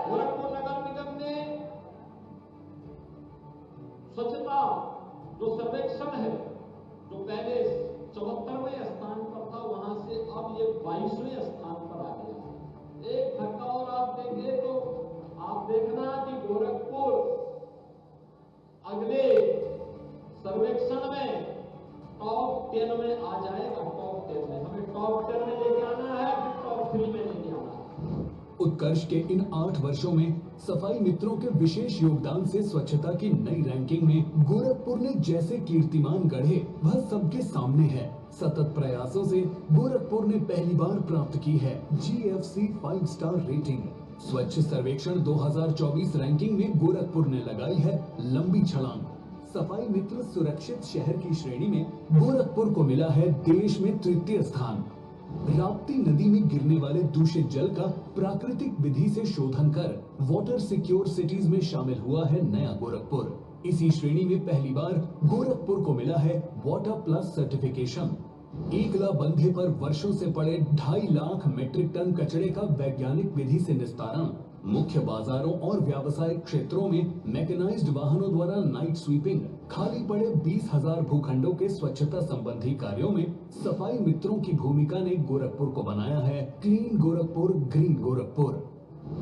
गोरखपुर नगर निगम ने स्वच्छता जो सर्वेक्षण है, जो पहले 74वें स्थान पर था, वहां से अब ये 22वें स्थान पर आ गया। एक धक्का और आप देंगे तो आप देखना कि गोरखपुर अगले सर्वेक्षण में टॉप 10 में आ जाएगा। टॉप 10 में हमें टॉप 10 में लेके आना है, फिर टॉप 3 में लेके आना है। उत्कर्ष के इन 8 वर्षों में सफाई मित्रों के विशेष योगदान से स्वच्छता की नई रैंकिंग में गोरखपुर ने जैसे कीर्तिमान गढ़े वह सबके सामने है। सतत प्रयासों से गोरखपुर ने पहली बार प्राप्त की है GFC 5 स्टार रेटिंग। स्वच्छ सर्वेक्षण 2024 रैंकिंग में गोरखपुर ने लगाई है लंबी छलांग। सफाई मित्र सुरक्षित शहर की श्रेणी में गोरखपुर को मिला है देश में 3य स्थान। राप्ती नदी में गिरने वाले दूषित जल का प्राकृतिक विधि से शोधन कर वाटर सिक्योर सिटीज में शामिल हुआ है नया गोरखपुर। इसी श्रेणी में पहली बार गोरखपुर को मिला है वाटर प्लस सर्टिफिकेशन। एकला बंधे पर वर्षों से पड़े 2.5 लाख मीट्रिक टन कचरे का वैज्ञानिक विधि से निस्तारण। मुख्य बाजारों और व्यावसायिक क्षेत्रों में मैकेनाइज्ड वाहनों द्वारा नाइट स्वीपिंग। खाली पड़े 20,000 भूखंडों के स्वच्छता संबंधी कार्यों में सफाई मित्रों की भूमिका ने गोरखपुर को बनाया है क्लीन गोरखपुर, ग्रीन गोरखपुर।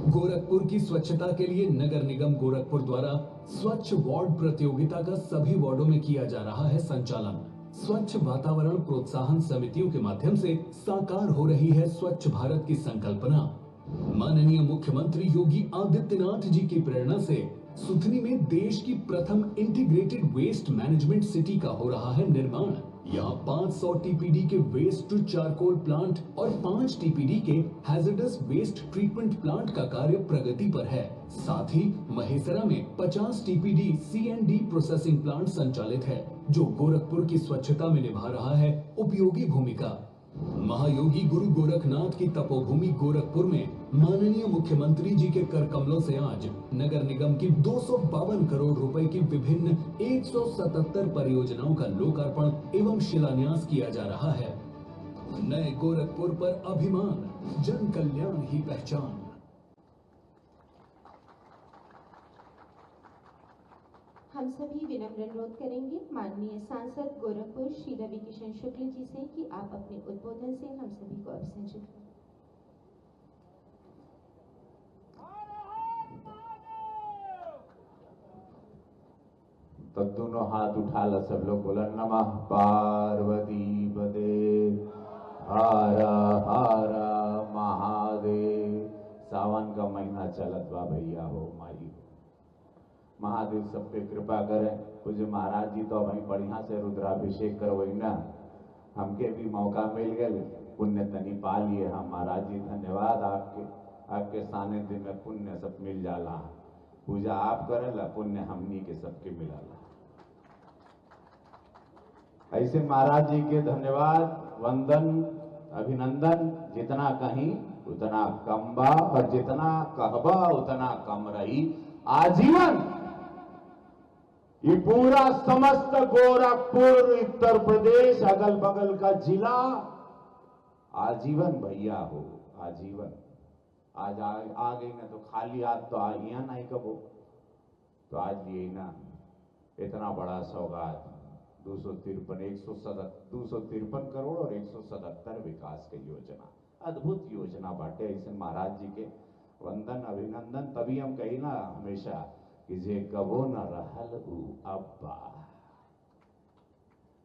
गोरखपुर की स्वच्छता के लिए नगर निगम गोरखपुर द्वारा स्वच्छ वार्ड प्रतियोगिता का सभी वार्डों में किया जा रहा है संचालन। स्वच्छ वातावरण प्रोत्साहन समितियों के माध्यम से साकार हो रही है स्वच्छ भारत की संकल्पना। माननीय मुख्यमंत्री योगी आदित्यनाथ जी की प्रेरणा से सुथनी में देश की प्रथम इंटीग्रेटेड वेस्ट मैनेजमेंट सिटी का हो रहा है निर्माण। यहाँ 500 TPD के वेस्ट टू चारकोल प्लांट और 5 TPD के हैजर्डस वेस्ट ट्रीटमेंट प्लांट का कार्य प्रगति पर है। साथ ही महेसरा में 50 TPD CND प्रोसेसिंग प्लांट संचालित है, जो गोरखपुर की स्वच्छता में निभा रहा है उपयोगी भूमिका। महायोगी गुरु गोरखनाथ की तपोभूमि गोरखपुर में माननीय मुख्यमंत्री जी के कर कमलों से आज नगर निगम की 252 करोड़ रुपए की विभिन्न 177 परियोजनाओं का लोकार्पण एवं शिलान्यास किया जा रहा है। नए गोरखपुर पर अभिमान, जन कल्याण ही पहचान। हम सभी विनम्र अनुरोध करेंगे माननीय सांसद गोरखपुर श्री रवि किशन शुक्ल जी से कि आप अपने उद्बोधन से हम सभी को अभिसंचित करें। तो दोनों हाथ उठा ला सब लोग, बोला नमः पार्वती पते हर हर महादेव। सावन का महीना चलत बा भैया हो माई, महादेव सब पे कृपा करें। पूज्य महाराज जी तो वही बढ़िया से रुद्राभिषेक करवई ना, हमके भी मौका मिल गए, पुण्य तनी पा लिए हम। महाराज जी धन्यवाद आपके सानिध्य में पुण्य सब मिल जाला। पूजा आप करेला, पुण्य हमनी के सबके मिलाला। ऐसे महाराज जी के धन्यवाद, वंदन, अभिनंदन। जितना कहीं उतना कम बा और जितना कहबा उतना कम रही। आजीवन ये पूरा समस्त गोरखपुर, उत्तर प्रदेश, अगल बगल का जिला आजीवन भैया हो, आजीवन। आज आ गई ना तो खाली हाथ तो आइया नहीं कबो, तो आज लिए ना इतना बड़ा सौगात 253 करोड़ और 177 विकास की योजना, अद्भुत योजना बाटे। ऐसे महाराज जी के वंदन अभिनंदन। तभी हम कही ना हमेशा कि जे कबो न रहल उ अब्बा,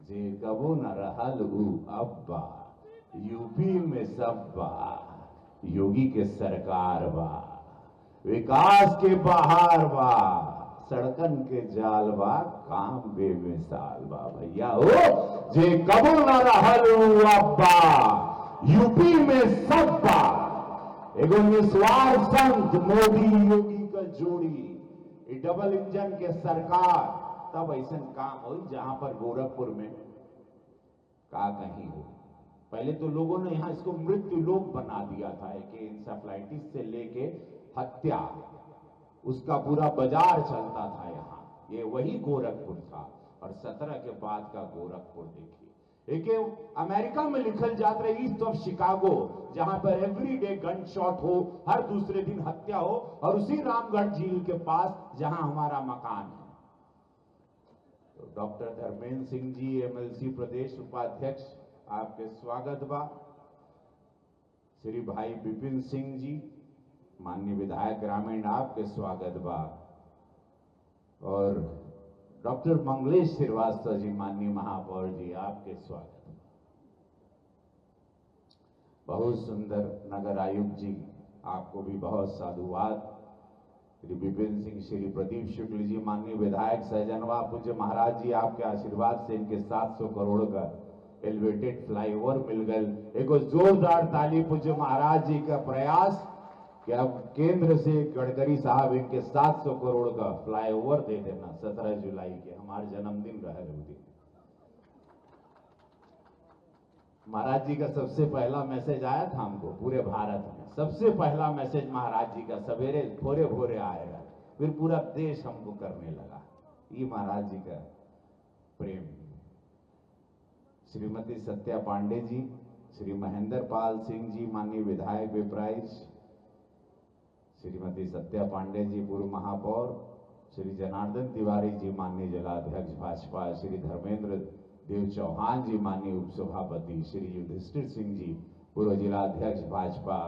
जे कबो न रहल उ अब्बा, यूपी में सब बा, योगी के सरकार बा, विकास के बहार बा, सड़कन के जाल बा, काम बेमिसाल बा भैया हो। जे कबो न रहल उ अब्बा, यूपी में सब बा। एगो निस्वार्थ संत मोदी योगी का जोड़ी, डबल इंजन के सरकार, तब ऐसा काम हो जहां पर गोरखपुर में का कहीं हो। पहले तो लोगों ने यहां इसको मृत्यु लोक बना दिया था, एक इंसेफ्लाइटिस से लेके हत्या, उसका पूरा बाजार चलता था यहाँ। ये वही गोरखपुर था। और 17 के बाद का गोरखपुर देखिए, एक अमेरिका में लिखल जात रहे ईस्ट ऑफ शिकागो, जहां पर एवरीडे गन शॉट हो, हर दूसरे दिन हत्या हो, और उसी रामगढ़ झील के पास जहां हमारा मकान है। तो डॉक्टर धर्मेंद्र सिंह जी, एमएलसी प्रदेश उपाध्यक्ष, आपके स्वागत बा। श्री भाई विपिन सिंह जी, माननीय विधायक ग्रामीण, आपके स्वागत बा। और डॉक्टर मंगलेश श्रीवास्तव जी, माननीय महापौर जी, आपके स्वागत बा। बहुत सुंदर नगर आयुक्त जी, आपको भी बहुत साधुवाद। श्री विपिन सिंह, श्री प्रदीप शुक्ल जी, माननीय विधायक सहजनवा, पूज्य महाराज जी, आपके आशीर्वाद से इनके 700 करोड़ का एलिवेटेड फ्लाईओवर मिल गए। एक जोरदार ताली पूज्य महाराज जी का प्रयास कि अब केंद्र से गडकरी साहब इनके 700 करोड़ का फ्लाईओवर दे देना। 17 जुलाई के हमारे जन्मदिन रहे दिन महाराज जी का सबसे पहला मैसेज आया था हमको पूरे भारत में। सबसे पहला मैसेज महाराज जी का सवेरे भोरे भोरे आएगा, फिर पूरा देश हमको करने लगा। ये महाराज जी का प्रेम। श्रीमती सत्या पांडे जी, श्री महेंद्र पाल सिंह जी, माननीय विधायक विपराइच, श्रीमती सत्या पांडे जी, पूर्व महापौर, श्री जनार्दन तिवारी जी, माननीय जिलाध्यक्ष भाजपा, श्री धर्मेंद्र देव चौहान जी, माननीय उपसभापति, श्री युधिष्ठिर सिंह जी, पूर्व जिलाध्यक्ष भाजपा,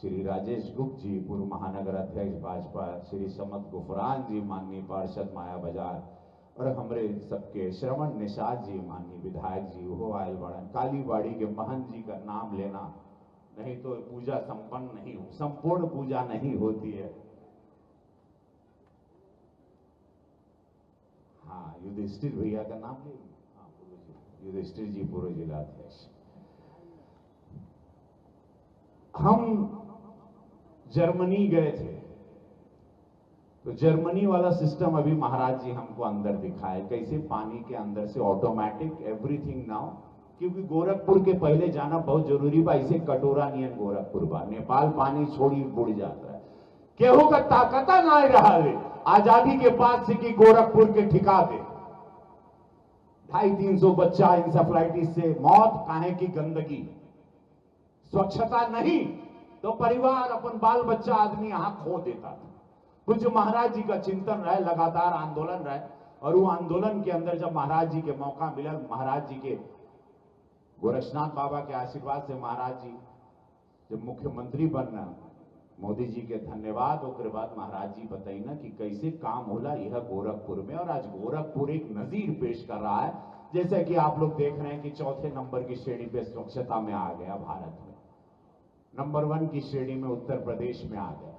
श्री राजेश गुप्त जी, पूर्व महानगर अध्यक्ष भाजपा, श्री समत गुफरान जी, माननीय पार्षद माया बाजार, और हमरे सबके श्रवण निषाद जी, माननीय विधायक जी, वो आयल बड़न। कालीबाड़ी के महंत जी का नाम लेना, नहीं तो पूजा संपन्न नहीं हो, संपूर्ण पूजा नहीं होती है। हाँ, युधिष्ठिर भैया का नाम ले, हाँ, युधिष्ठिर जी, पूर्व जिलाध्यक्ष। हम जर्मनी गए थे, तो जर्मनी वाला सिस्टम अभी महाराज जी हमको अंदर दिखाए, कैसे पानी के अंदर से ऑटोमेटिक एवरीथिंग नाउ। क्योंकि गोरखपुर के पहले जाना बहुत जरूरी बा, इसे कटोरा नियन गोरखपुर बा, नेपाल पानी छोड़ी बुड़ जाता है। केहू का ताकता ना रहा है आजादी के बाद से कि गोरखपुर के ठिका दे। 250-300 बच्चा इंसेफ्लाइटिस से मौत, काहे की गंदगी, स्वच्छता नहीं तो परिवार, अपन बाल बच्चा आदमी यहां खो देता था। कुछ महाराज जी का चिंतन रहे, लगातार आंदोलन रहे, और वो आंदोलन के अंदर जब महाराज जी के मौका मिला, महाराज जी के गोरक्षनाथ बाबा के आशीर्वाद से महाराज जी जब मुख्यमंत्री बनना, मोदी जी के धन्यवाद। उसके बाद महाराज जी बताई ना कि कैसे काम होला यह गोरखपुर में, और आज गोरखपुर एक नजीर पेश कर रहा है। जैसे कि आप लोग देख रहे हैं कि 4थे नंबर की श्रेणी पे स्वच्छता में आ गया भारत में, नंबर 1 की श्रेणी में उत्तर प्रदेश में आ गया।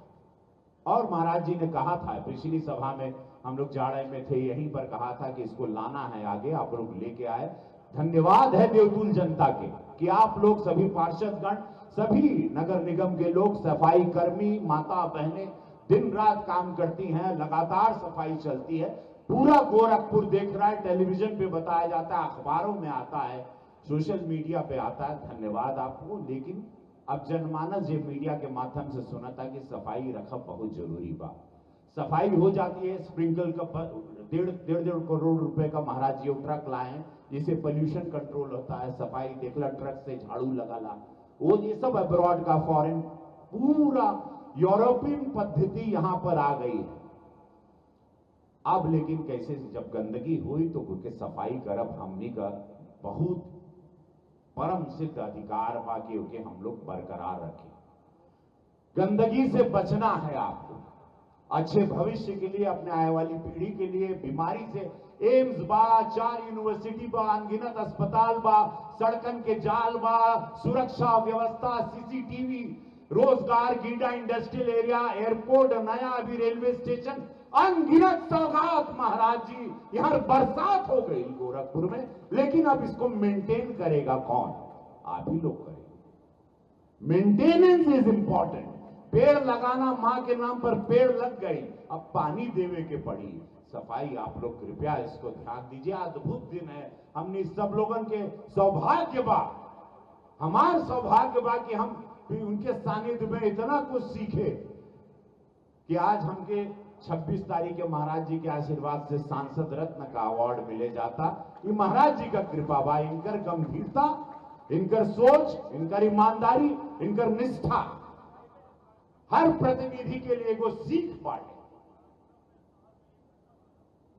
और महाराज जी ने कहा था, पिछली सभा में हम लोग जाड़े में थे, यहीं पर कहा था कि इसको लाना है आगे, आप लोग लेके आए। धन्यवाद है देवतुल जनता के कि आप लोग सभी पार्षदगण, सभी नगर निगम के लोग, सफाई कर्मी, माता बहनें दिन रात काम करती हैं, लगातार सफाई चलती है। पूरा गोरखपुर देख रहा है, टेलीविजन पे बताया जाता है, अखबारों में आता है, सोशल मीडिया पे आता है। धन्यवाद आपको। लेकिन अब जनमानस ये मीडिया के माध्यम से सुना था कि सफाई रखब बहुत जरूरी बा। सफाई हो जाती है, स्प्रिंकल का 1.5 करोड़ रुपए का महाराज जी ट्रक लाए, जिससे पोल्यूशन कंट्रोल होता है। सफाई देखला, ट्रक से झाड़ू लगाला, वो ये सब अब्रॉड का, फॉरेन, पूरा यूरोपियन पद्धति यहां पर आ गई है। अब लेकिन कैसे जब गंदगी हुई तो उसके सफाई करब हमनी का बहुत परम सिद्ध अधिकार बा कि हम लोग बरकरार रखें। गंदगी से बचना है आपको, अच्छे भविष्य के लिए, अपने आने वाली पीढ़ी के लिए। बीमारी से एम्स बा, 4 यूनिवर्सिटी बा, अनगिनत अस्पताल बा, सड़कन के जाल बा, सुरक्षा व्यवस्था, सीसीटीवी, रोजगार, गीडा इंडस्ट्रियल एरिया, एयरपोर्ट, नया अभी रेलवे स्टेशन, अनगिनत सौगात महाराज जी। यहां बरसात हो गई गोरखपुर में, लेकिन अब इसको मेंटेन करेगा कौन? आप ही लोग करेंगे। Maintenance is important. पेड़ लगाना, मां के नाम पर पेड़ लग गई, अब पानी देवे के पड़ी। सफाई आप लोग कृपया इसको ध्यान दीजिए। अद्भुत दिन है, हमने सब लोगों के सौभाग्य बा, हमार सौभाग्य बा कि हम उनके सानिध्य में इतना कुछ सीखे कि आज हमके 26 तारीख के महाराज जी के आशीर्वाद से सांसद रत्न का अवार्ड मिले जाता। ये महाराज जी का कृपा बा, इनकर गंभीरता, इनकर सोच, इनकर ईमानदारी, इनकर निष्ठा हर प्रतिनिधि के लिए वो सीख पाए।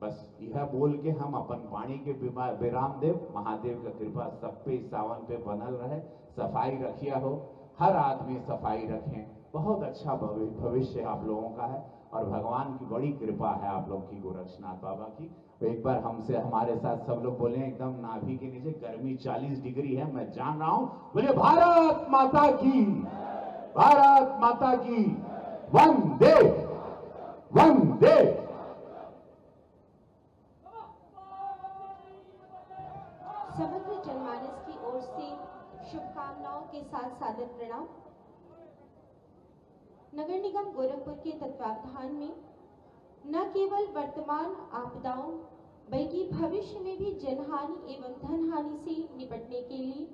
बस यह बोल के हम अपन वाणी के विराम देव। महादेव का कृपा सब पे सावन पे बनल रहे। सफाई रखिया हो, हर आदमी सफाई रखें। बहुत अच्छा भविष्य आप लोगों का है और भगवान की बड़ी कृपा है आप लोग की, गोरक्षनाथ बाबा की। तो एक बार हमसे हमारे साथ सब लोग बोले, एकदम नाभि के नीचे गर्मी 40 डिग्री है, मैं जान रहा हूं। बोले भारत माता की, भारत माता की, वंदे वंदे। समग्र जनमानस की ओर से शुभकामनाओं के साथ सादर प्रणाम। नगर निगम गोरखपुर के तत्वावधान में न केवल वर्तमान आपदाओं बल्कि भविष्य में भी जनहानि एवं धनहानि से निपटने के लिए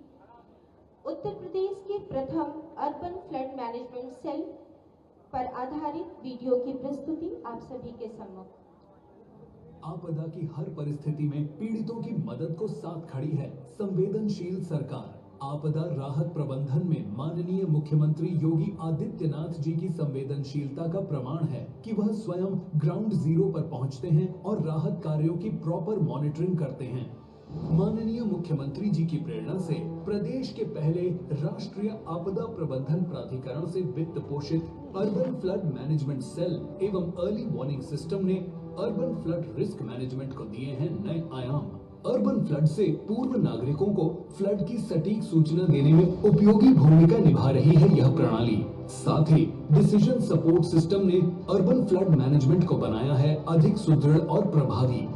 उत्तर प्रदेश के प्रथम अर्बन फ्लड मैनेजमेंट सेल पर आधारित वीडियो की प्रस्तुति आप सभी के सम्मुख। आपदा की हर परिस्थिति में पीड़ितों की मदद को साथ खड़ी है संवेदनशील सरकार। आपदा राहत प्रबंधन में माननीय मुख्यमंत्री योगी आदित्यनाथ जी की संवेदनशीलता का प्रमाण है कि वह स्वयं ग्राउंड जीरो पर पहुंचते हैं और राहत कार्यों की प्रॉपर मॉनिटरिंग करते हैं। माननीय मुख्यमंत्री जी की प्रेरणा से प्रदेश के पहले राष्ट्रीय आपदा प्रबंधन प्राधिकरण से वित्त पोषित अर्बन फ्लड मैनेजमेंट सेल एवं अर्ली वार्निंग सिस्टम ने अर्बन फ्लड रिस्क मैनेजमेंट को दिए हैं नए आयाम। अर्बन फ्लड से पूर्व नागरिकों को फ्लड की सटीक सूचना देने में उपयोगी भूमिका निभा रही है यह प्रणाली। साथ ही डिसीजन सपोर्ट सिस्टम ने अर्बन फ्लड मैनेजमेंट को बनाया है अधिक सुदृढ़ और प्रभावी।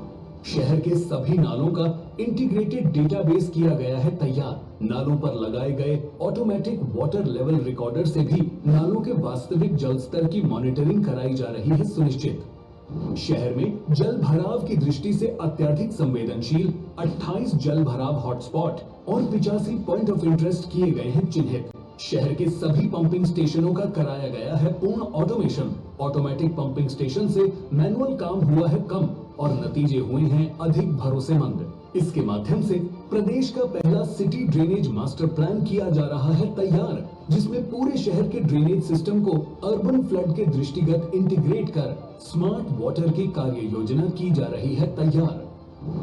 शहर के सभी नालों का इंटीग्रेटेड डेटाबेस किया गया है तैयार। नालों पर लगाए गए ऑटोमेटिक वाटर लेवल रिकॉर्डर से भी नालों के वास्तविक जल स्तर की मॉनिटरिंग कराई जा रही है सुनिश्चित। शहर में जल भराव की दृष्टि से अत्यधिक संवेदनशील 28 जल भराव हॉटस्पॉट और 85 पॉइंट ऑफ इंटरेस्ट किए गए हैं चिन्हित। शहर के सभी पंपिंग स्टेशनों का कराया गया है पूर्ण ऑटोमेशन। ऑटोमेटिक पंपिंग स्टेशन से मैनुअल काम हुआ है कम और नतीजे हुए हैं अधिक भरोसेमंद। इसके माध्यम से प्रदेश का पहला सिटी ड्रेनेज मास्टर प्लान किया जा रहा है तैयार, जिसमें पूरे शहर के ड्रेनेज सिस्टम को अर्बन फ्लड के दृष्टिगत इंटीग्रेट कर स्मार्ट वाटर की कार्य योजना की जा रही है तैयार।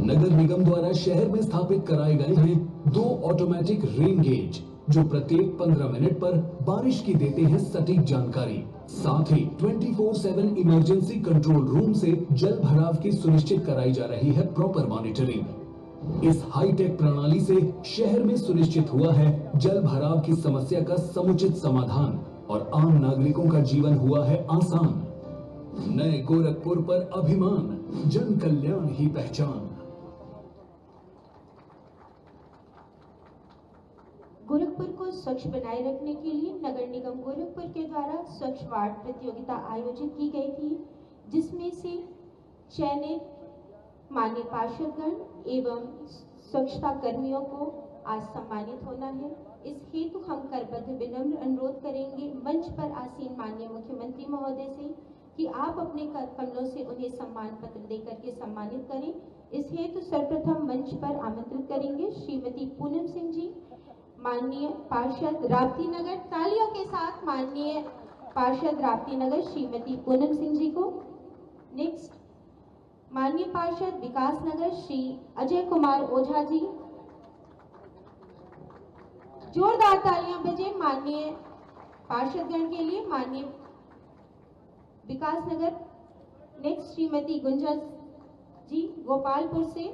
नगर निगम द्वारा शहर में स्थापित कराए गए हैं 2 ऑटोमेटिक रेन गेज जो प्रत्येक 15 मिनट पर बारिश की देते हैं सटीक जानकारी। साथ ही 24/7 इमरजेंसी कंट्रोल रूम से जल भराव की सुनिश्चित कराई जा रही है प्रॉपर मॉनिटरिंग। इस हाईटेक प्रणाली से शहर में सुनिश्चित हुआ है जल भराव की समस्या का समुचित समाधान और आम नागरिकों का जीवन हुआ है आसान। नए गोरखपुर पर अभिमान, जन कल्याण ही पहचान। गोरखपुर को स्वच्छ बनाए रखने के लिए नगर निगम गोरखपुर के द्वारा स्वच्छ वार्ड प्रतियोगिता आयोजित की गई थी, जिसमें से चयनित माननीय पार्षदगण एवं स्वच्छता कर्मियों को आज सम्मानित होना है। इस हेतु हम करबद्ध विनम्र अनुरोध करेंगे मंच पर आसीन माननीय मुख्यमंत्री महोदय से कि आप अपने कमलों से उन्हें सम्मान पत्र देकर के सम्मानित करें। इस हेतु सर्वप्रथम मंच पर आमंत्रित करेंगे श्रीमती पूनम सिंह जी, माननीय पार्षद राप्ती नगर। तालियों के साथ माननीय पार्षद राप्ती नगर श्रीमती पूनम सिंह जी को। नेक्स्ट माननीय पार्षद विकास नगर श्री अजय कुमार ओझा जी। जोरदार तालियां बजे माननीय पार्षदगण के लिए। माननीय विकास नगर। नेक्स्ट श्रीमती गुंजा जी गोपालपुर से।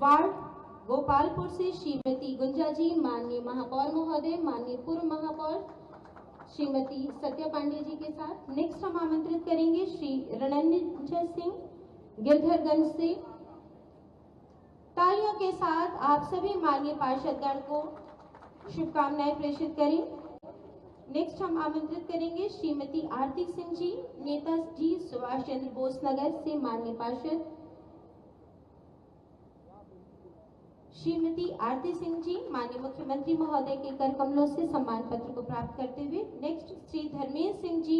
वार्ड गोपालपुर से श्रीमती गुंजा जी। माननीय महापौर महोदय, माननीय पूर्व महापौर श्रीमती सत्या पांडे जी के साथ। नेक्स्ट हम आमंत्रित करेंगे श्री रणंजन सिंह गिरधरगंज से। तालियों के साथ आप सभी माननीय पार्षदगण को शुभकामनाएं प्रेषित करें। नेक्स्ट हम आमंत्रित करेंगे श्रीमती आरती सिंह जी नेताजी सुभाष चंद्र बोस नगर से। माननीय पार्षद श्रीमती आरती सिंह जी माननीय मुख्यमंत्री महोदय के कर कमलों से सम्मान पत्र को प्राप्त करते हुए। नेक्स्ट श्री धर्मेंद्र सिंह जी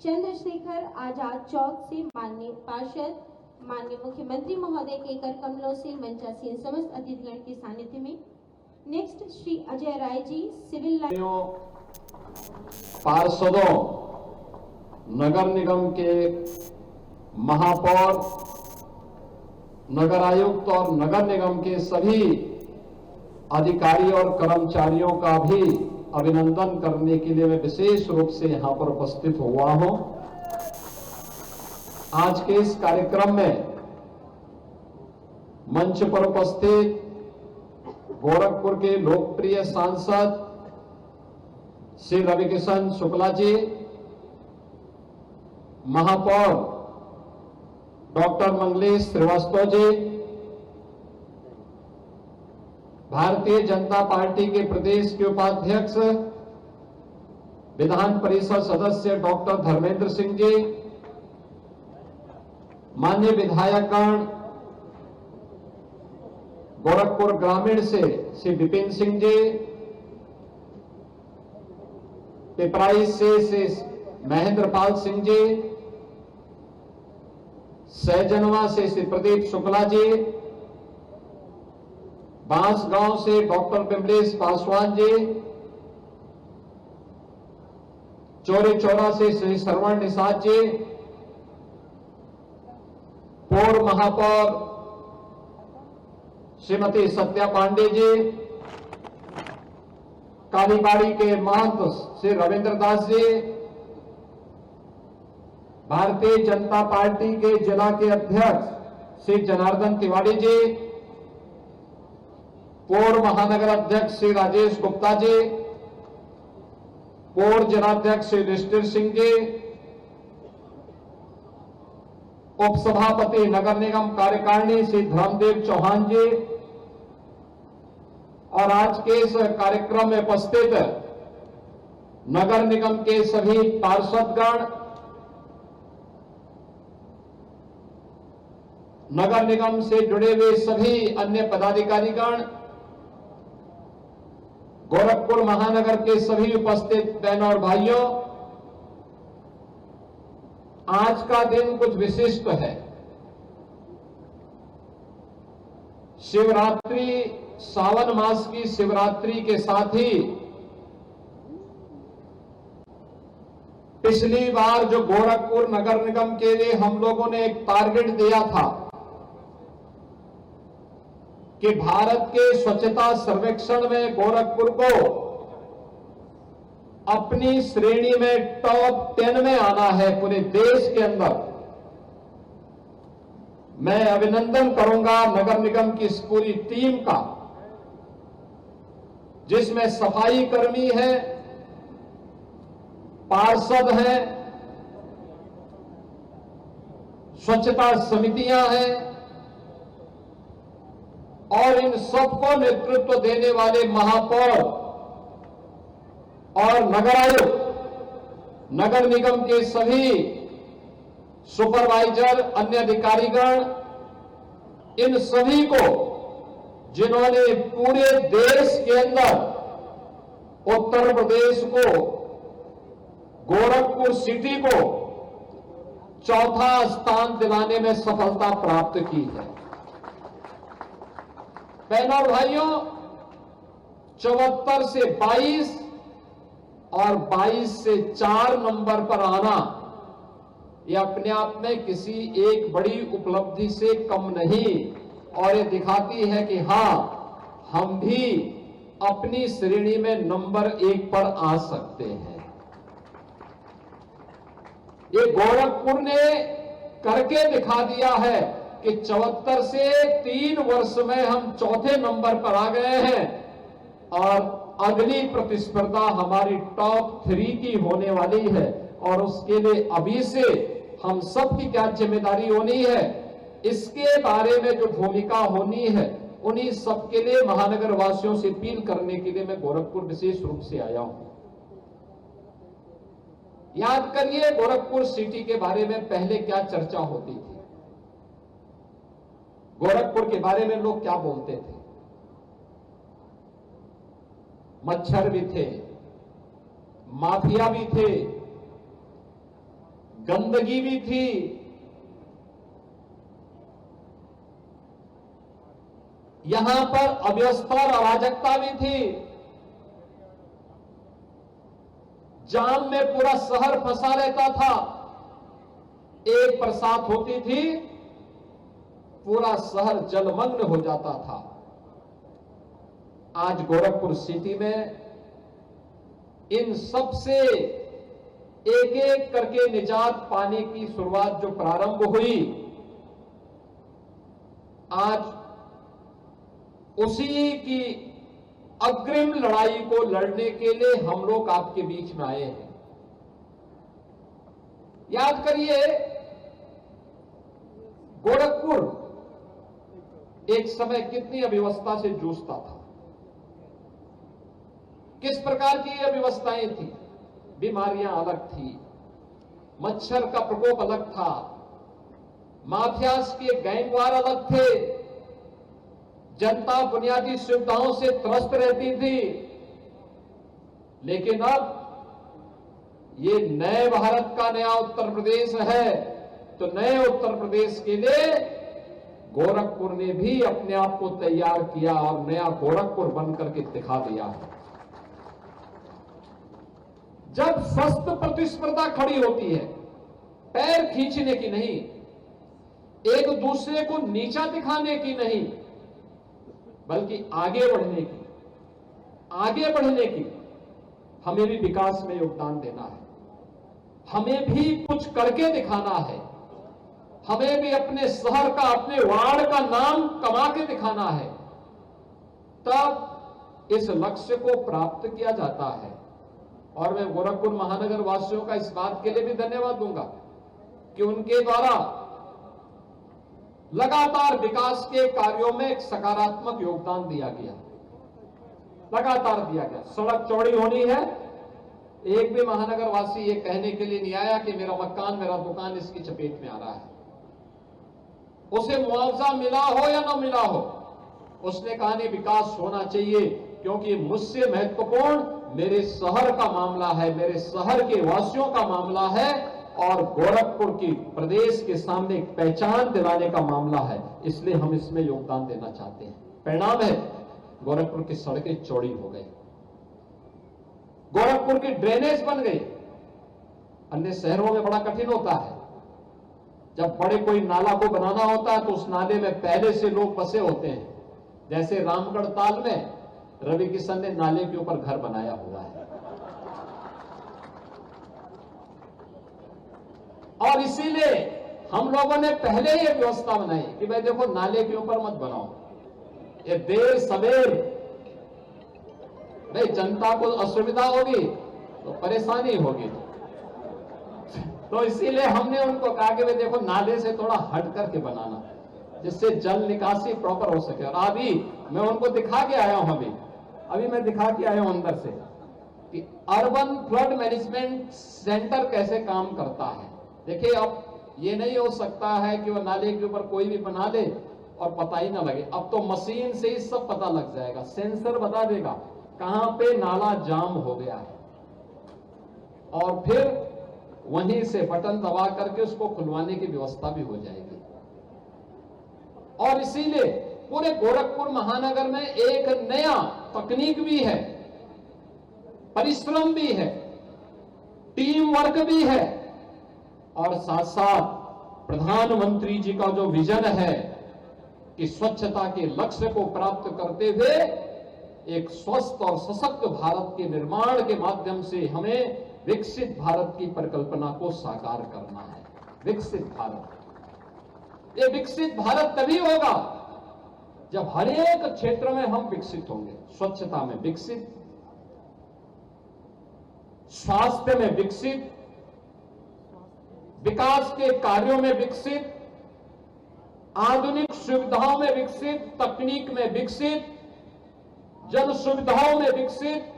चंद्रशेखर आजाद चौक से माननीय पार्षद माननीय मुख्यमंत्री महोदय के कर कमलों से मंचासीन समस्त अतिथिगण के सानिध्य में। Next Shri Ajay Rai ji civil line. पार्षदों, नगर निगम के महापौर, नगर आयुक्त और नगर निगम के सभी अधिकारी और कर्मचारियों का भी अभिनंदन करने के लिए मैं विशेष रूप से यहां पर उपस्थित हुआ हूं। आज के इस कार्यक्रम में मंच पर उपस्थित गोरखपुर के लोकप्रिय सांसद श्री रविकिशन शुक्ला जी, महापौर डॉक्टर मंगलेश श्रीवास्तव जी, भारतीय जनता पार्टी के प्रदेश के उपाध्यक्ष विधान परिषद सदस्य डॉक्टर धर्मेंद्र सिंह जी, माननीय विधायकगण गोरखपुर ग्रामीण से श्री विपिन सिंह जी, पिपराइच से श्री महेंद्र पाल सिंह जी, सहजनवा से श्री प्रदीप शुक्ला जी, बांसगांव से डॉक्टर विमलेश पासवान जी, चौरी चौरा से श्री श्रवण निषाद जी, पूर्व महापौर श्रीमती सत्या पांडे जी, कालीबाड़ी के महंत श्री रविंद्र दास जी, भारतीय जनता पार्टी के जिला के अध्यक्ष श्री जनार्दन तिवारी जी, पूर्व महानगर अध्यक्ष श्री राजेश गुप्ता जी, पूर्व जिलाध्यक्ष श्री युधिष्ठिर सिंह जी, उपसभापति नगर निगम कार्यकारिणी श्री धर्मदेव चौहान जी और आज के इस कार्यक्रम में उपस्थित नगर निगम के सभी पार्षदगण, नगर निगम से जुड़े हुए सभी अन्य पदाधिकारीगण, गोरखपुर महानगर के सभी उपस्थित बहनों और भाइयों, आज का दिन कुछ विशिष्ट है। शिवरात्रि, सावन मास की शिवरात्रि के साथ ही पिछली बार जो गोरखपुर नगर निगम के लिए हम लोगों ने एक टारगेट दिया था कि भारत के स्वच्छता सर्वेक्षण में गोरखपुर को अपनी श्रेणी में टॉप 10 में आना है पूरे देश के अंदर। मैं अभिनंदन करूंगा नगर निगम की इस पूरी टीम का, जिसमें सफाई कर्मी है, पार्षद हैं, स्वच्छता समितियां हैं और इन सबको नेतृत्व देने वाले महापौर और नगर आयुक्त, नगर निगम के सभी सुपरवाइजर, अन्य अधिकारीगण, इन सभी को जिन्होंने पूरे देश के अंदर उत्तर प्रदेश को, गोरखपुर सिटी को चौथा स्थान दिलाने में सफलता प्राप्त की है। बहनों और भाइयों, 74 से 22 और 22 से 4 नंबर पर आना यह अपने आप में किसी एक बड़ी उपलब्धि से कम नहीं, और ये दिखाती है कि हां, हम भी अपनी श्रेणी में नंबर 1 पर आ सकते हैं। ये गोरखपुर ने करके दिखा दिया है कि 74 से 3 वर्ष में हम चौथे नंबर पर आ गए हैं और अगली प्रतिस्पर्धा हमारी टॉप 3 की होने वाली है। और उसके लिए अभी से हम सब की क्या जिम्मेदारी होनी है, इसके बारे में जो भूमिका होनी है, उन्हीं सबके लिए महानगर वासियों से अपील करने के लिए मैं गोरखपुर विशेष रूप से आया हूं। याद करिए, गोरखपुर सिटी के बारे में पहले क्या चर्चा होती थी, गोरखपुर के बारे में लोग क्या बोलते थे। मच्छर भी थे, माफिया भी थे, गंदगी भी थी, यहां पर अव्यवस्था और अराजकता भी थी। जाम में पूरा शहर फंसा रहता था। एक बरसात होती थी, पूरा शहर जलमग्न हो जाता था। आज गोरखपुर सिटी में इन सब से एक एक करके निजात पाने की शुरुआत जो प्रारंभ हुई, आज उसी की अग्रिम लड़ाई को लड़ने के लिए हम लोग आपके बीच में आए हैं। याद करिए, गोरखपुर एक समय कितनी अव्यवस्था से जूझता था, किस प्रकार की अव्यवस्थाएं थी। बीमारियां अलग थी, मच्छर का प्रकोप अलग था, माफियाज के गैंगवार अलग थे, जनता बुनियादी सुविधाओं से त्रस्त रहती थी। लेकिन अब ये नए भारत का नया उत्तर प्रदेश है, तो नए उत्तर प्रदेश के लिए गोरखपुर ने भी अपने आप को तैयार किया और नया गोरखपुर बनकर के दिखा दिया है। जब सख्त प्रतिस्पर्धा खड़ी होती है, पैर खींचने की नहीं, एक दूसरे को नीचा दिखाने की नहीं, बल्कि आगे बढ़ने की, हमें भी विकास में योगदान देना है, हमें भी कुछ करके दिखाना है, हमें भी अपने शहर का, अपने वार्ड का नाम कमा के दिखाना है, तब इस लक्ष्य को प्राप्त किया जाता है। और मैं गोरखपुर महानगर वासियों का इस बात के लिए भी धन्यवाद दूंगा कि उनके द्वारा लगातार विकास के कार्यों में एक सकारात्मक योगदान दिया गया, लगातार दिया गया। सड़क चौड़ी होनी है, एक भी महानगर वासी ये कहने के लिए नहीं आया कि मेरा मकान, मेरा दुकान इसकी चपेट में आ रहा है। उसे मुआवजा मिला हो या ना मिला हो, उसने कहा नहीं, विकास होना चाहिए, क्योंकि मुझसे महत्वपूर्ण मेरे शहर का मामला है, मेरे शहर के वासियों का मामला है, और गोरखपुर की प्रदेश के सामने एक पहचान दिलाने का मामला है, इसलिए हम इसमें योगदान देना चाहते हैं। परिणाम है, गोरखपुर की सड़कें चौड़ी हो गई, गोरखपुर की ड्रेनेज बन गई। अन्य शहरों में बड़ा कठिन होता है, जब बड़े कोई नाला को बनाना होता है तो उस नाले में पहले से लोग बसे होते हैं। जैसे रामगढ़ ताल में रवि किशन ने नाले के ऊपर घर बनाया हुआ है, और इसीलिए हम लोगों ने पहले ही व्यवस्था बनाई कि भाई देखो, नाले के ऊपर मत बनाओ, ये देर सवेर भाई जनता को असुविधा होगी तो परेशानी होगी। तो इसीलिए हमने उनको कहा कि भाई देखो, नाले से थोड़ा हट करके बनाना, जिससे जल निकासी प्रॉपर हो सके। और अभी मैं उनको दिखा के आया हूं, अभी मैं दिखा के आया हूं अंदर से कि अर्बन फ्लड मैनेजमेंट सेंटर कैसे काम करता है। देखिए, अब ये नहीं हो सकता है कि वो नाले के ऊपर कोई भी बना दे और पता ही ना लगे। अब तो मशीन से ही सब पता लग जाएगा, सेंसर बता देगा कहां पे नाला जाम हो गया है, और फिर वहीं से बटन दबा करके उसको खुलवाने की व्यवस्था भी हो जाएगी। और इसीलिए पूरे गोरखपुर महानगर में एक नया तकनीक भी है, परिश्रम भी है, टीम वर्क भी है, और साथ साथ प्रधानमंत्री जी का जो विजन है कि स्वच्छता के लक्ष्य को प्राप्त करते हुए एक स्वस्थ और सशक्त भारत के निर्माण के माध्यम से हमें विकसित भारत की परिकल्पना को साकार करना है। विकसित भारत, ये विकसित भारत तभी होगा जब हर एक क्षेत्र में हम विकसित होंगे। स्वच्छता में विकसित, स्वास्थ्य में विकसित, विकास के कार्यों में विकसित, आधुनिक सुविधाओं में विकसित, तकनीक में विकसित, जन सुविधाओं में विकसित,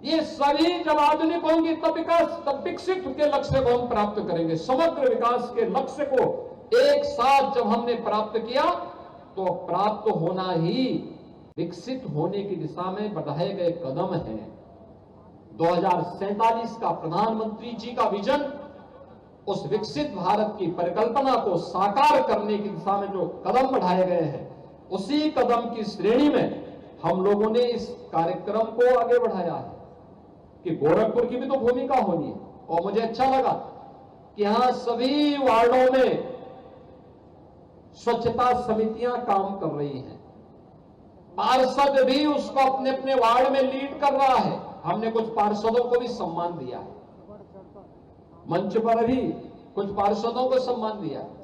ये सभी जब आधुनिक होंगी तब विकास, तब विकसित के लक्ष्य को हम प्राप्त करेंगे। समग्र विकास के लक्ष्य को एक साथ जब हमने प्राप्त किया तो प्राप्त होना ही विकसित होने की दिशा में बढ़ाए गए कदम हैं। 2047 का प्रधानमंत्री जी का विजन, उस विकसित भारत की परिकल्पना को साकार करने की दिशा में जो कदम बढ़ाए गए हैं, उसी कदम की श्रेणी में हम लोगों ने इस कार्यक्रम को आगे बढ़ाया है कि गोरखपुर की भी तो भूमिका होनी है। और मुझे अच्छा लगा कि यहां सभी वार्डों में स्वच्छता समितियां काम कर रही हैं, पार्षद भी उसको अपने अपने वार्ड में लीड कर रहा है। हमने कुछ पार्षदों को भी सम्मान दिया है, मंच पर भी कुछ पार्षदों को सम्मान दिया है।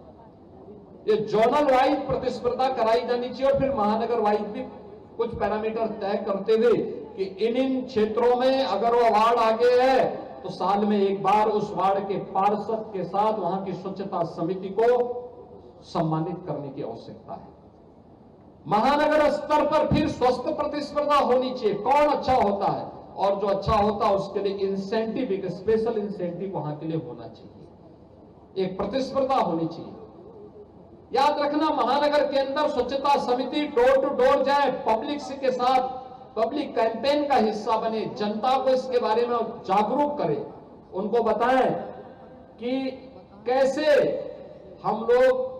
ये जोनल वाइज प्रतिस्पर्धा कराई जानी चाहिए और फिर महानगर वाइज भी कुछ पैरामीटर तय करते हुए कि इन क्षेत्रों में अगर वो वार्ड आगे है तो साल में एक बार उस वार्ड के पार्षद के साथ वहां की स्वच्छता समिति को सम्मानित करने की आवश्यकता है। महानगर स्तर पर फिर स्वस्थ प्रतिस्पर्धा होनी चाहिए, कौन अच्छा होता है और जो अच्छा होता है उसके लिए इंसेंटिव, एक स्पेशल इंसेंटिव वहां के लिए होना चाहिए, एक प्रतिस्पर्धा होनी चाहिए। याद रखना, महानगर के अंदर स्वच्छता समिति डोर टू डोर जाए, पब्लिक के साथ पब्लिक कैंपेन का हिस्सा बने, जनता को इसके बारे में जागरूक करे, उनको बताएं कि कैसे हम लोग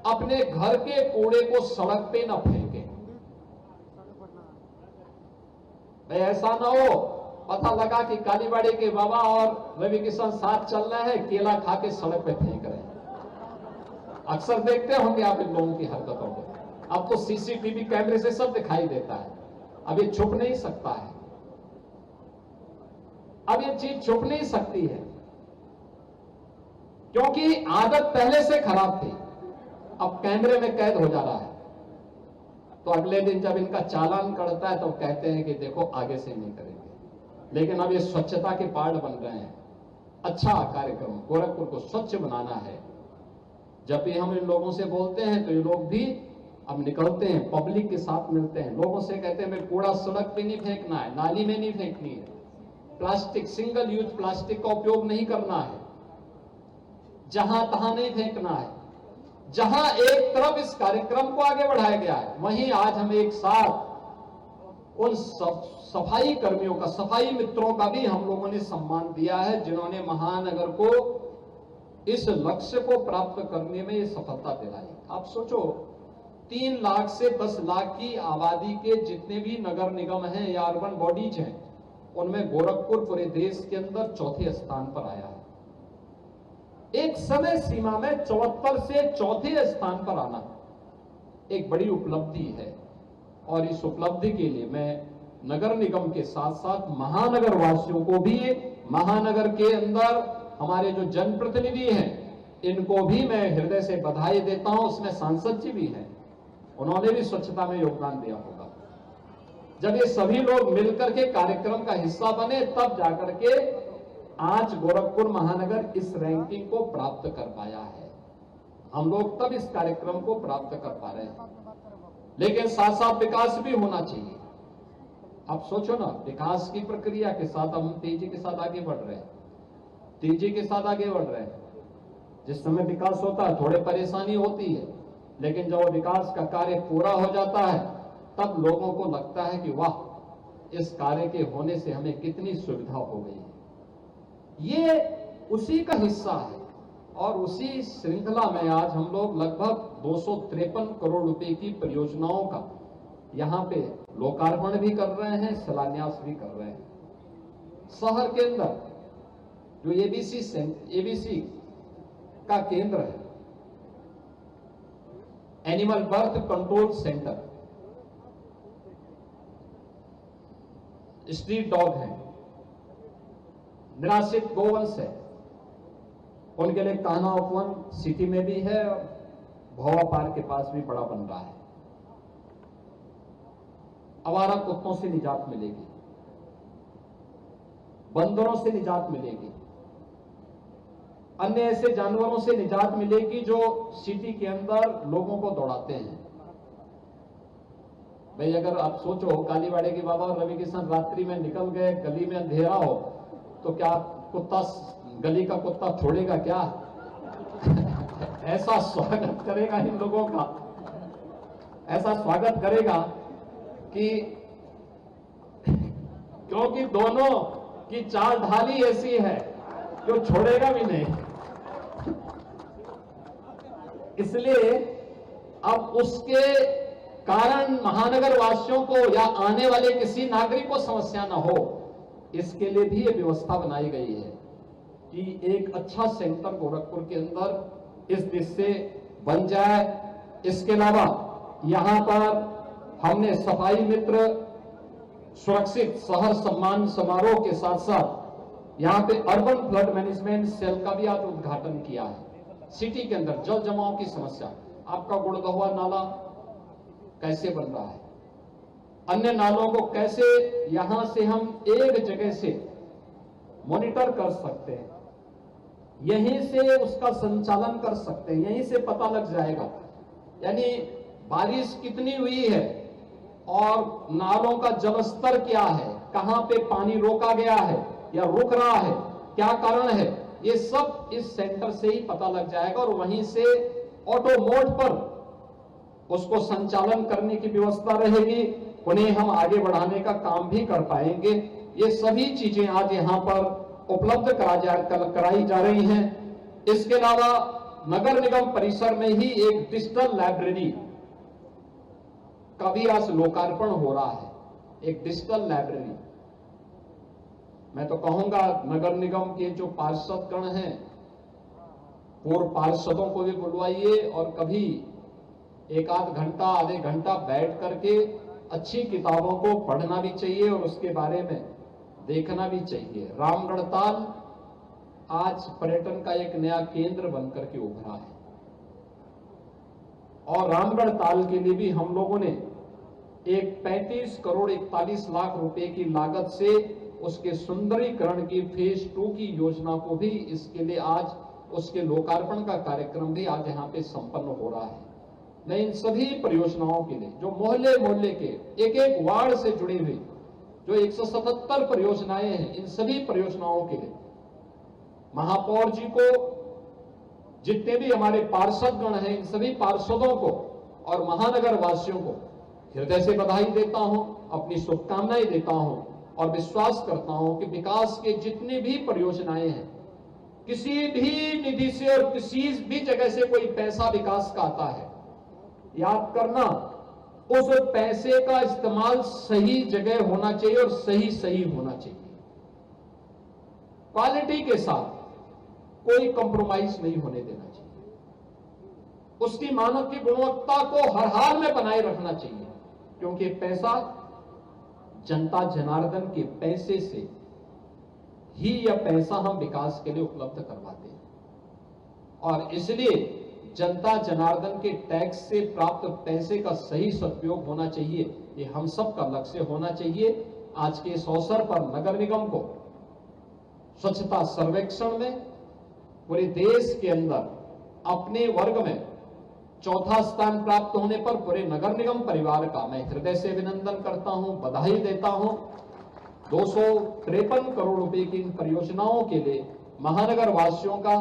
अपने घर के कूड़े को सड़क पे न फेंकें। भाई ऐसा ना हो पता लगा कि कालीबाड़ी के बाबा और रवि किशन साथ चल रहे हैं, केला खा के सड़क पे फेंक रहे हैं। अक्सर देखते होंगे आप इन लोगों की हरकतों को। अब तो सीसीटीवी कैमरे से सब दिखाई देता है, अब ये छुप नहीं सकता है, अब ये चीज छुप नहीं सकती है, क्योंकि आदत पहले से खराब थी, अब कैमरे में कैद हो जा रहा है। तो अगले दिन जब इनका चालान कटता है तो कहते हैं कि देखो आगे से नहीं करेंगे। लेकिन अब ये स्वच्छता के पार्ट बन रहे हैं। अच्छा कार्यक्रम, गोरखपुर को स्वच्छ बनाना है। जब भी हम इन लोगों से बोलते हैं तो ये लोग भी अब निकलते हैं, पब्लिक के साथ मिलते हैं, लोगों से कहते हैं मेरे कूड़ा सड़क पे नहीं फेंकना है, नाली में नहीं फेंकनी है, प्लास्टिक, सिंगल यूज प्लास्टिक का उपयोग नहीं करना है, जहां तहां नहीं फेंकना है। जहां एक तरफ इस कार्यक्रम को आगे बढ़ाया गया है, वहीं आज हम एक साथ उन सफाई कर्मियों का, सफाई मित्रों का भी हम लोगों ने सम्मान दिया है, जिन्होंने महानगर को इस लक्ष्य को प्राप्त करने में ये सफलता दिलाई। आप सोचो, 3 लाख से 10 लाख की आबादी के जितने भी नगर निगम हैं या अर्बन बॉडीज हैं, उनमें गोरखपुर पूरे देश के अंदर चौथे स्थान पर आया है। एक समय सीमा में 74 से चौथे स्थान पर आना एक बड़ी उपलब्धि है। और इस उपलब्धि के लिए मैं नगर निगम के साथ साथ महानगर वासियों को भी, महानगर के अंदर हमारे जो जनप्रतिनिधि हैं, इनको भी मैं हृदय से बधाई देता हूं। उसमें सांसद जी भी हैं, उन्होंने भी स्वच्छता में योगदान दिया होगा। जब ये सभी लोग मिलकर के कार्यक्रम का हिस्सा बने, तब जाकर के आज गोरखपुर महानगर इस रैंकिंग को प्राप्त कर पाया है। हम लोग तब इस कार्यक्रम को प्राप्त कर पा रहे हैं। लेकिन साथ साथ विकास भी होना चाहिए। अब सोचो ना, विकास की प्रक्रिया के साथ हम तेजी के साथ आगे बढ़ रहे हैं, तेजी के साथ आगे बढ़ रहे हैं। जिस समय विकास होता है थोड़ी परेशानी होती है, लेकिन जब विकास का कार्य पूरा हो जाता है तब लोगों को लगता है कि वाह, इस कार्य के होने से हमें कितनी सुविधा हो गई है। ये उसी का हिस्सा है और उसी श्रृंखला में आज हम लोग लगभग 253 करोड़ रुपए की परियोजनाओं का यहां पे लोकार्पण भी कर रहे हैं, शिलान्यास भी कर रहे हैं। शहर के अंदर जो एबीसी का केंद्र है, animal birth control centre, street dog है, निराश्रित गोवंश है, उनके लिए कान्हा उपवन सिटी में भी है, भोवा पार्क के पास भी बड़ा बन रहा है। आवारा कुत्तों से निजात मिलेगी, बंदरों से निजात मिलेगी, अन्य ऐसे जानवरों से निजात मिलेगी जो सिटी के अंदर लोगों को दौड़ाते हैं। भाई अगर आप सोचो, कालीबाड़ी के बाबा और रवि किशन रात्रि में निकल गए, गली में अंधेरा हो, तो क्या कुत्ता, गली का कुत्ता छोड़ेगा क्या? ऐसा स्वागत करेगा इन लोगों का, ऐसा स्वागत करेगा कि क्योंकि दोनों की चाल ढाली ऐसी है जो छोड़ेगा भी नहीं, इसलिए अब उसके कारण महानगर वासियों को या आने वाले किसी नागरिक को समस्या न हो, इसके लिए भी ये व्यवस्था बनाई गई है कि एक अच्छा सेंटर गोरखपुर के अंदर इस दिशा से बन जाए। इसके अलावा यहां पर हमने सफाई मित्र सुरक्षित शहर सम्मान समारोह के साथ साथ यहां पे अर्बन फ्लड मैनेजमेंट सेल का भी आज उद्घाटन किया है। सिटी के अंदर जल जमाव की समस्या, आपका गुड़गहुआ नाला कैसे बन रहा है, अन्य नालों को कैसे यहां से हम एक जगह से मॉनिटर कर सकते हैं, यहीं से उसका संचालन कर सकते हैं, यहीं से पता लग जाएगा यानी बारिश कितनी हुई है और नालों का जलस्तर क्या है, कहां पे पानी रोका गया है या रुक रहा है, क्या कारण है, ये सब इस सेंटर से ही पता लग जाएगा और वहीं से ऑटो मोड पर उसको संचालन करने की व्यवस्था रहेगी, उन्हें हम आगे बढ़ाने का काम भी कर पाएंगे। ये सभी चीजें आज यहां पर उपलब्ध कराई जा रही हैं। इसके अलावा नगर निगम परिसर में ही एक डिजिटल लाइब्रेरी का भी आज लोकार्पण हो रहा है, एक डिजिटल लाइब्रेरी। मैं तो कहूंगा नगर निगम के जो पार्षदगण हैं, पूर्व पार्षदों को भी बुलवाइए और कभी एक आध घंटा आधे घंटा बैठ करके अच्छी किताबों को पढ़ना भी चाहिए और उसके बारे में देखना भी चाहिए। रामगढ़ ताल आज पर्यटन का एक नया केंद्र बनकर के उभरा है और रामगढ़ ताल के लिए भी हम लोगों ने एक 35 करोड़ 41 लाख रुपए की लागत से उसके सुंदरीकरण की फेज 2 की योजना को भी इसके लिए आज उसके लोकार्पण का कार्यक्रम भी आज यहां पे संपन्न हो रहा है। मैं इन सभी परियोजनाओं के लिए जो मोहल्ले मोहल्ले के एक एक वार्ड से जुड़ी हुई जो 177 परियोजनाएं हैं, इन सभी परियोजनाओं के लिए महापौर जी को, जितने भी हमारे पार्षदगण हैं, इन सभी पार्षदों को और महानगर वासियों को हृदय से बधाई देता हूं, अपनी शुभकामनाएं देता हूं और विश्वास करता हूं कि विकास के जितनी भी परियोजनाएं हैं, किसी भी निधि से और किसी भी जगह से कोई पैसा विकास का आता है, याद करना उस पैसे का इस्तेमाल सही जगह होना चाहिए और सही होना चाहिए। क्वालिटी के साथ कोई कंप्रोमाइज नहीं होने देना चाहिए, उसकी मानव की गुणवत्ता को हर हाल में बनाए रखना चाहिए, क्योंकि पैसा जनता जनार्दन के पैसे से ही यह पैसा हम विकास के लिए उपलब्ध करवाते हैं और इसलिए जनता जनार्दन के टैक्स से प्राप्त पैसे का सही सदुपयोग होना चाहिए, ये हम सब का लक्ष्य होना चाहिए। आज के इस अवसर पर नगर निगम को स्वच्छता सर्वेक्षण में पूरे देश के अंदर अपने वर्ग में चौथा स्थान प्राप्त होने पर पूरे नगर निगम परिवार का मैं हृदय से अभिनंदन करता हूं, बधाई देता हूं। 253 करोड़ रुपए की इन परियोजनाओं के लिए महानगर वासियों का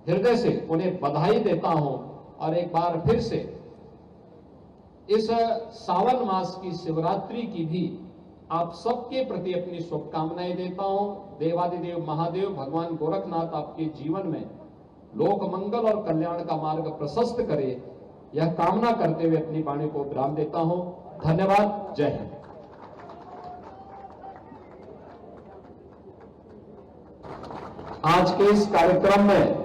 हृदय से उन्हें बधाई देता हूं और एक बार फिर से इस सावन मास की शिवरात्रि की भी आप सबके प्रति अपनी शुभकामनाएं देता हूं। देवादिदेव महादेव भगवान गोरखनाथ आपके जीवन में लोक मंगल और कल्याण का मार्ग प्रशस्त करे, यह कामना करते हुए अपनी वाणी को विराम देता हूं। धन्यवाद। जय हिंद। आज के इस कार्यक्रम में